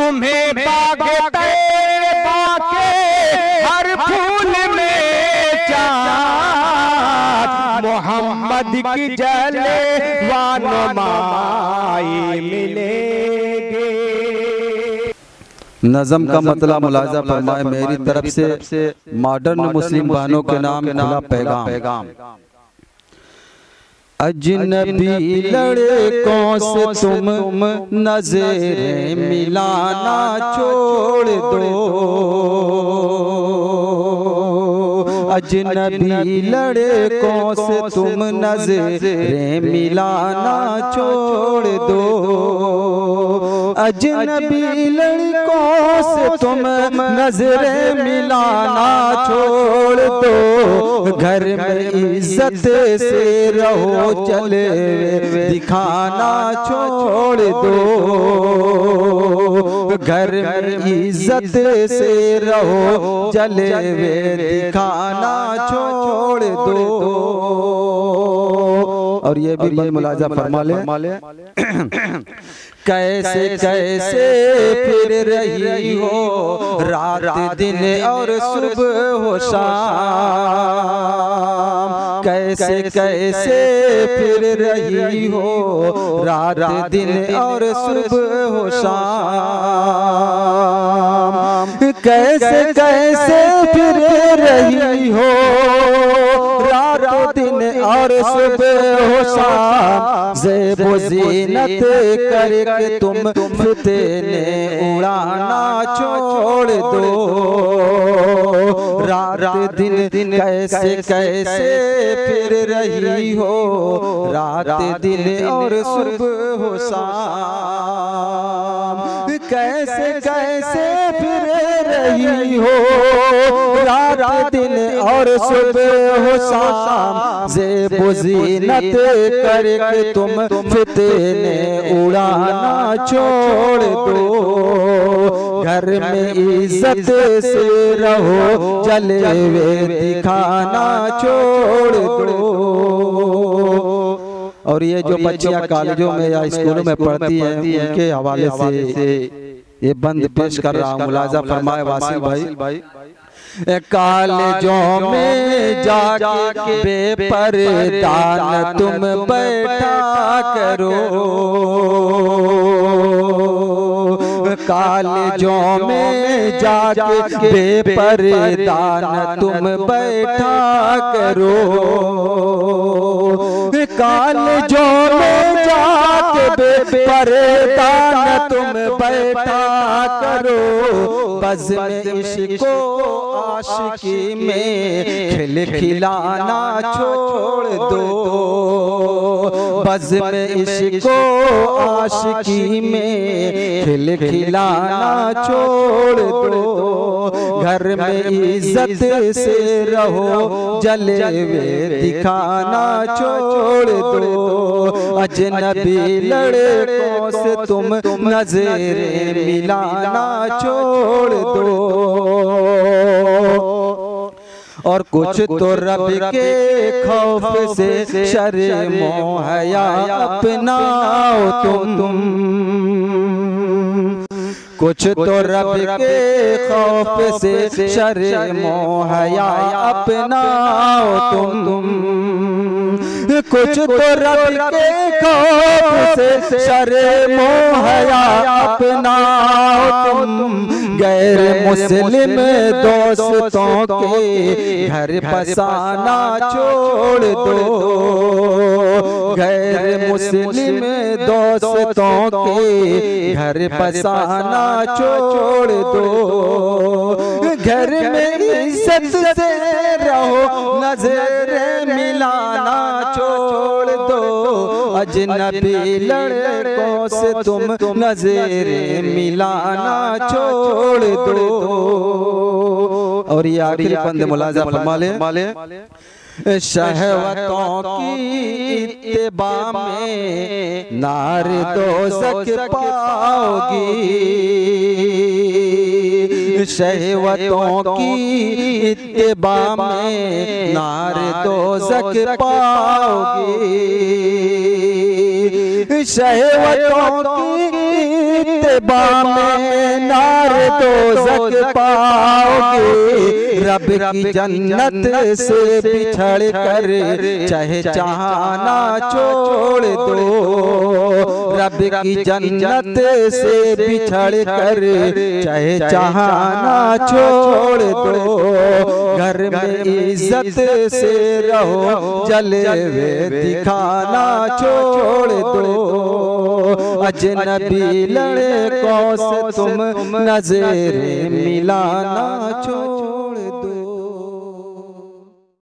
तुम्हें बाग तैबा के हर फूल में चाँद मोहम्मद की जलवानुमाई मिलेंगे। नज़म का मतलब मुलाजा फरमाए मेरी तरफ से मॉडर्न मुस्लिम बहनों के नाम खुला पैगाम। अजनबी लड़कों से तुम नज़रें मिलाना छोड़ दो, अजनबी लड़कों से तुम नज़रें मिलाना छोड़ दो, अजनबी लड़कों से तुम नज़रें मिलाना छोड़ दो, घर में इज्जत से रहो चले दिखाना छोड़ दो, घर में इज्जत से रहो चले दिखाना छोड़ दो। और ये भी बल मुलाजा फरमा ले कैसे कैसे फिर रही हो रात दिन और सुबह हो शाम, कैसे कैसे फिर रही हो रात दिन और सुबह हो शाम, कैसे कैसे फिर रही हो रात दिन और सुबह हो शाम, ज़ेबो ज़ीनत करके तुम फितने उड़ाना छोड़ दो, रात दिन कैसे कैसे फिर रही हो रात दिन और सुबह हो शाम, कैसे कैसे फिर रही हो रात दिन और सुबह हो शाम, ज़ेबो ज़ीनत करके तुम फितने उड़ाना छोड़ दो, घर में इज्जत से रहो जलवे दिखाना छोड़ दो। और ये जो बच्चियां कॉलेजों में या स्कूलों में पढ़ती हैं उनके हवाले से ये बंद पेश कर रहा हूँ, मुलाजा फरमाए वासिल भाई। कॉलेजों में जाके बेपर्दा तुम बैठा करो, कॉलेजों में जाके बेपर्दा तुम बैठा करो, कॉलेजों में जाके बेपर्दा तुम बैठा करो, बज़ में इश्क़ो आशिकी में खिलखिलाना छोड़ दो, बज़ में इश्क़ो आशिकी में खिलखिलाना छोड़ दो, घर में इज्जत से रहो जलवे दिखाना छोड़ दो, अजनबी लड़कों से तुम नज़रें मिलाना छोड़ दो। और कुछ तो रब के खौफ से शर्मो हया अपनाओ तुम, कुछ तो रब के खौफ से शर्मो हया अपनाओ तुम, कुछ तो रब के खौफ से शर्मो हया अपनाओ तुम, गैर मुस्लिम दोस्तों के घर बसाना छोड़ दो, गैर मुस्लिम दोस्तों के घर बसाना छोड़ दो, घर में इज्जत से रहो नज़रें मिलाना छोड़ दो, अजनबी लड़कों से तुम नज़रें मिलाना छोड़ दो। और ये आखिरी बंद मुलाजा फरमा ले शहवतों की इत्तिबा में नार दोज़ख पाओगी, शहवतों की इत्तिबा में नार दोज़ख पाओगी, शहवतों की इत्तिबा में दोज़ख पाओगे। रब की जन्नत से बिछड़ कर चाहे चाहना छोड़ दो। रब की जन्नत से बिछड़ कर चाहे चाहना छोड़ दो। घर में इज्जत से रहो, जलवे दिखाना छोड़ दो। अजनबी लड़कों से तुम नजर मिलाना छोड़